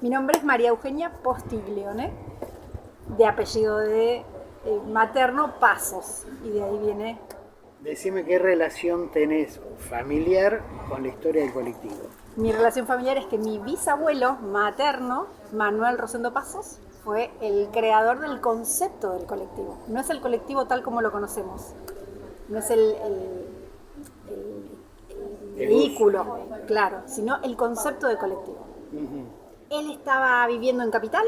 Mi nombre es María Eugenia Postiglione, de apellido de materno Pasos, y de ahí viene. Decime qué relación tenés familiar con la historia del colectivo. Mi relación familiar es que mi bisabuelo materno, Manuel Rosendo Pasos, fue el creador del concepto del colectivo. No es el colectivo tal como lo conocemos, no es el vehículo, claro, sino el concepto de colectivo. Él estaba viviendo en Capital,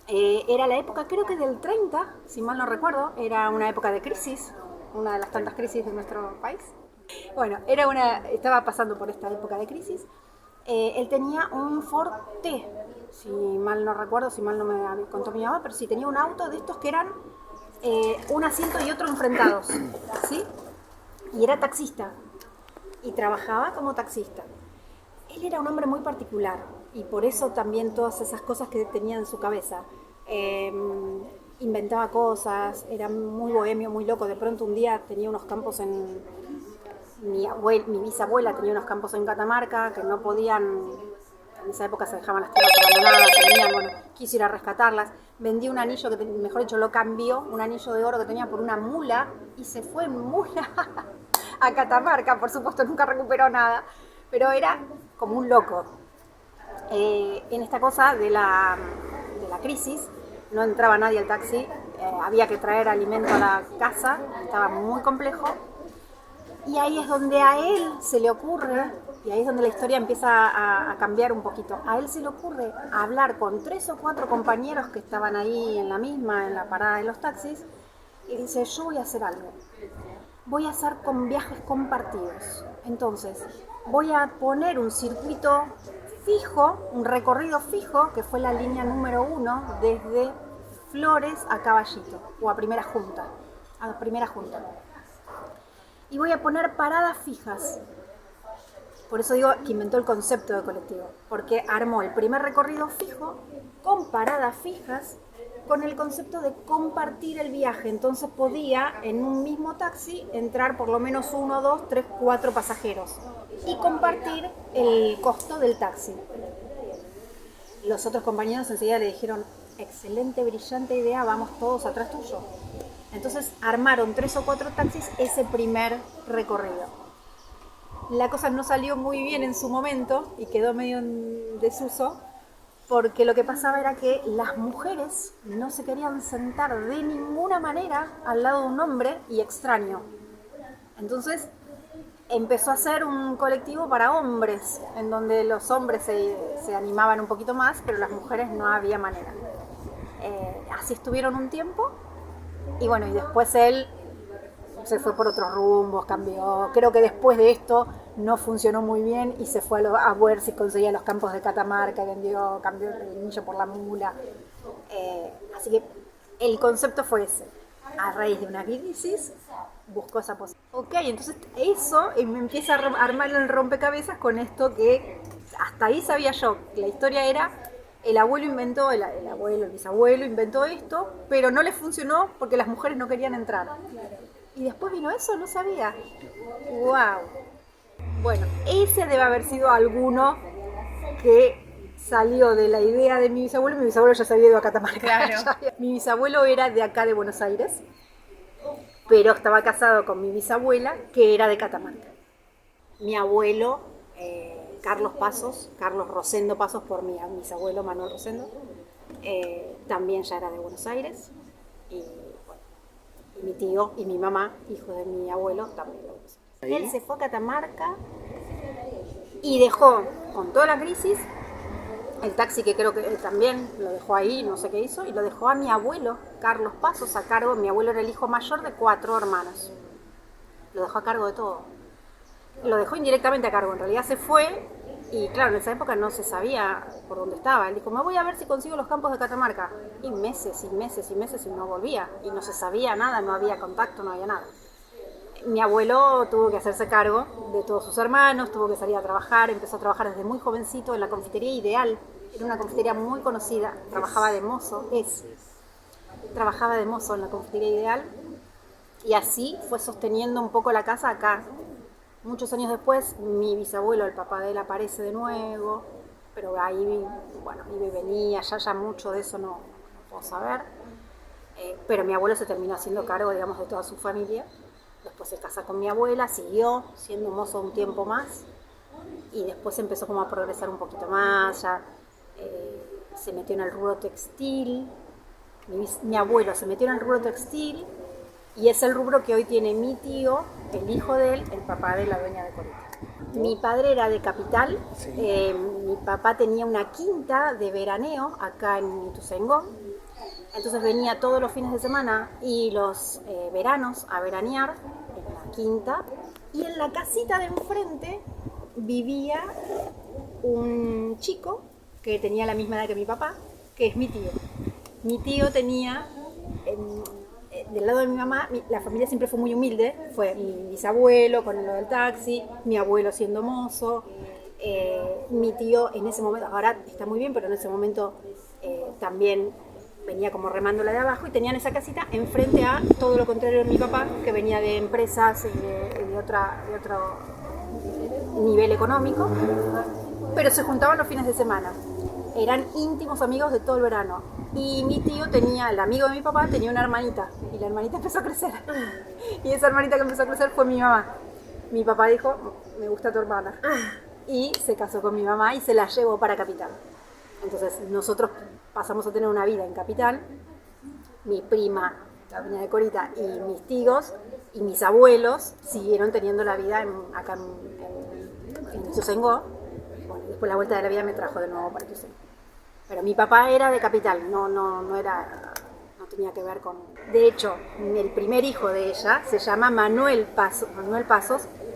era la época creo que del 30, si mal no recuerdo, era una época de crisis, una de las tantas crisis de nuestro país. Bueno, estaba pasando por esta época de crisis. Él tenía un Ford T, si mal no recuerdo, si mal no me contó mi mamá, pero sí, tenía un auto de estos que eran un asiento y otro enfrentados, ¿sí? Y era taxista, y trabajaba como taxista. Él era un hombre muy particular, y por eso también todas esas cosas que tenía en su cabeza. Inventaba cosas, era muy bohemio, muy loco. De pronto un día tenía unos campos mi bisabuela tenía unos campos en Catamarca que no podían, en esa época se dejaban las tierras abandonadas, bueno, quiso ir a rescatarlas, vendió un anillo, mejor dicho, lo cambió, un anillo de oro que tenía por una mula, y se fue en mula a Catamarca. Por supuesto nunca recuperó nada, pero era como un loco. En esta cosa de la crisis, no entraba nadie al taxi, había que traer alimento a la casa, estaba muy complejo. Y ahí es donde a él se le ocurre, y ahí es donde la historia empieza a cambiar un poquito, a él se le ocurre hablar con 3 o 4 compañeros que estaban ahí en la parada de los taxis, y dice: yo voy a hacer algo, voy a hacer con viajes compartidos. Entonces, voy a poner un circuito fijo, un recorrido fijo, que fue la línea número 1 desde Flores a Caballito, o a Primera Junta. Y voy a poner paradas fijas. Por eso digo que inventó el concepto de colectivo, porque armó el primer recorrido fijo con paradas fijas, con el concepto de compartir el viaje. Entonces podía en un mismo taxi entrar por lo menos 1, 2, 3, 4 pasajeros y compartir el costo del taxi. Los otros compañeros enseguida le dijeron: excelente, brillante idea, vamos todos atrás tuyo. Entonces armaron 3 o 4 taxis ese primer recorrido. La cosa no salió muy bien en su momento y quedó medio en desuso, porque lo que pasaba era que las mujeres no se querían sentar de ninguna manera al lado de un hombre y extraño. Entonces empezó a ser un colectivo para hombres, en donde los hombres se animaban un poquito más, pero las mujeres no había manera. Así estuvieron un tiempo. Y bueno, y después él se fue por otros rumbos, cambió. Creo que después de esto no funcionó muy bien y se fue a ver si conseguía los campos de Catamarca, cambió el anillo por la mula. Así que el concepto fue ese. A raíz de una crisis, buscó esa posibilidad. Ok, entonces eso me empieza a armar el rompecabezas con esto que hasta ahí sabía yo. La historia era: el abuelo inventó, el bisabuelo inventó esto, pero no le funcionó porque las mujeres no querían entrar. Y después vino eso, no sabía. ¡Wow! Bueno, ese debe haber sido alguno que salió de la idea de mi bisabuelo. Mi bisabuelo ya se había ido a Catamarca. Claro. Mi bisabuelo era de acá de Buenos Aires, pero estaba casado con mi bisabuela, que era de Catamarca. Mi abuelo, Carlos Rosendo Pasos, por mi bisabuelo Manuel Rosendo, también ya era de Buenos Aires. Y bueno, y mi tío y mi mamá, hijo de mi abuelo, también de Buenos Aires. Él se fue a Catamarca y dejó, con toda la crisis, el taxi, que creo que también lo dejó ahí, no sé qué hizo, y lo dejó a mi abuelo, Carlos Pasos, a cargo. Mi abuelo era el hijo mayor de 4 hermanos. Lo dejó a cargo de todo. Lo dejó indirectamente a cargo, en realidad se fue, y claro, en esa época no se sabía por dónde estaba. Él dijo: me voy a ver si consigo los campos de Catamarca. Y meses y meses y meses y no volvía, y no se sabía nada, no había contacto, no había nada. Mi abuelo tuvo que hacerse cargo de todos sus hermanos, tuvo que salir a trabajar, empezó a trabajar desde muy jovencito en la confitería Ideal. Era una confitería muy conocida, trabajaba de mozo en la confitería Ideal, y así fue sosteniendo un poco la casa acá. Muchos años después, mi bisabuelo, el papá de él, aparece de nuevo, pero ahí, bueno, iba y venía, ya mucho de eso no puedo saber. Pero mi abuelo se terminó haciendo cargo, digamos, de toda su familia. Después se casa con mi abuela, siguió siendo mozo un tiempo más y después empezó como a progresar un poquito más, ya se metió en el rubro textil. Mi abuelo se metió en el rubro textil y es el rubro que hoy tiene mi tío, el hijo de él, el papá de la dueña de Corita. Mi padre era de Capital, Sí. Mi papá tenía una quinta de veraneo acá en Ituzaingó, entonces venía todos los fines de semana y los veranos a veranear en la quinta, y en la casita de enfrente vivía un chico que tenía la misma edad que mi papá, que es mi tío. Mi tío tenía, del lado de mi mamá, la familia siempre fue muy humilde, fue mi bisabuelo con lo del taxi, mi abuelo siendo mozo, mi tío en ese momento, ahora está muy bien, pero en ese momento también venía como remándola de abajo, y tenían esa casita enfrente a todo lo contrario de mi papá, que venía de empresas y de otro nivel económico, pero se juntaban los fines de semana. Eran íntimos amigos de todo el verano. Y mi tío tenía, el amigo de mi papá, tenía una hermanita. Y la hermanita empezó a crecer. Y esa hermanita que empezó a crecer fue mi mamá. Mi papá dijo, me gusta tu hermana. Y se casó con mi mamá y se la llevó para Capital. Entonces nosotros pasamos a tener una vida en Capital. Mi prima, la dueña de Corita, y mis tíos y mis abuelos siguieron teniendo la vida acá en Ituzaingó. Bueno, después la vuelta de la vida me trajo de nuevo para Ituzaingó. Pero mi papá era de Capital, no tenía que ver con... De hecho, el primer hijo de ella se llama Manuel Pasos,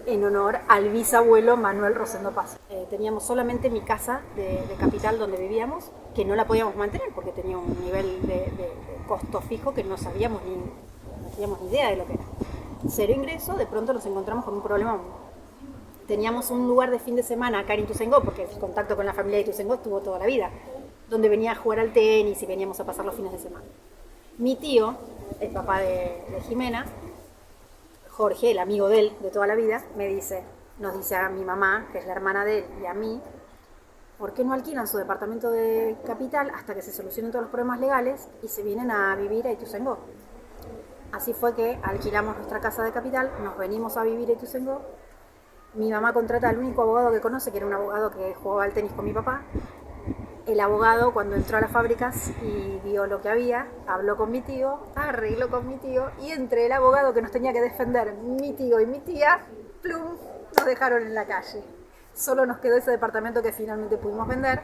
en honor al bisabuelo Manuel Rosendo Pasos. Teníamos solamente mi casa de Capital donde vivíamos, que no la podíamos mantener porque tenía un nivel de costo fijo que no teníamos ni idea de lo que era. Cero ingreso, de pronto nos encontramos con un problema. Teníamos un lugar de fin de semana acá en Ituzaingó, porque el contacto con la familia de Ituzaingó estuvo toda la vida, donde venía a jugar al tenis y veníamos a pasar los fines de semana. Mi tío, el papá de Jimena, Jorge, el amigo de él de toda la vida, nos dice a mi mamá, que es la hermana de él, y a mí, ¿por qué no alquilan su departamento de Capital hasta que se solucionen todos los problemas legales y se vienen a vivir a Ituzaingó? Así fue que alquilamos nuestra casa de Capital, nos venimos a vivir a Ituzaingó. Mi mamá contrata al único abogado que conoce, que era un abogado que jugaba al tenis con mi papá. El abogado, cuando entró a las fábricas y vio lo que había, habló con mi tío, arregló con mi tío, y entre el abogado que nos tenía que defender, mi tío y mi tía, plum, nos dejaron en la calle. Solo nos quedó ese departamento que finalmente pudimos vender,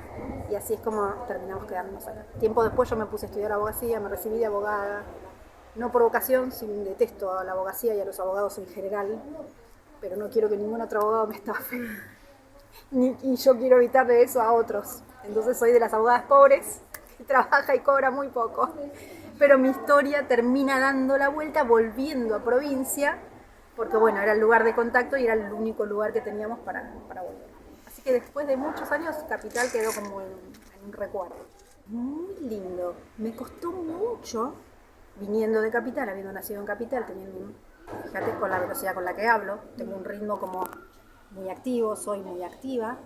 y así es como terminamos quedándonos acá. Tiempo después yo me puse a estudiar abogacía, me recibí de abogada, no por vocación, sino detesto a la abogacía y a los abogados en general, pero no quiero que ningún otro abogado me estafe. Y yo quiero evitarle eso a otros. Entonces soy de las abogadas pobres, que trabaja y cobra muy poco. Pero mi historia termina dando la vuelta, volviendo a provincia, porque bueno, era el lugar de contacto y era el único lugar que teníamos para volver. Así que después de muchos años, Capital quedó como en un recuerdo. Muy lindo. Me costó mucho, viniendo de Capital, habiendo nacido en Capital, fíjate con la velocidad con la que hablo, tengo un ritmo como muy activo, soy muy activa.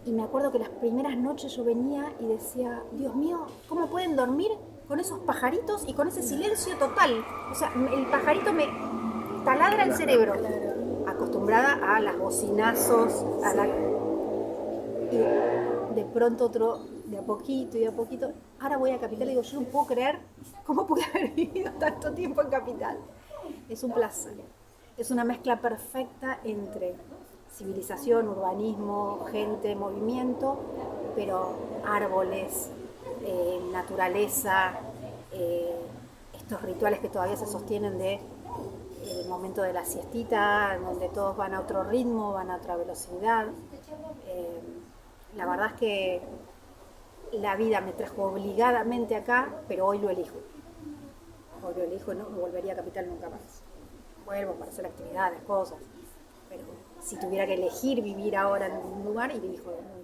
Y me acuerdo que las primeras noches yo venía y decía, Dios mío, ¿cómo pueden dormir con esos pajaritos y con ese silencio total? O sea, el pajarito me taladra el cerebro. Acostumbrada a las bocinazos, y de pronto otro, de a poquito. Ahora voy a Capital y digo, yo no puedo creer cómo pude haber vivido tanto tiempo en Capital. Es un placer. Es una mezcla perfecta entre civilización, urbanismo, gente, movimiento, pero árboles, naturaleza, estos rituales que todavía se sostienen de el momento de la siestita, donde todos van a otro ritmo, van a otra velocidad. La verdad es que la vida me trajo obligadamente acá, pero hoy lo elijo. Hoy lo elijo, no volvería a Capital nunca más. Vuelvo para hacer actividades, cosas, pero si tuviera que elegir vivir ahora en un lugar, elijo de nuevo.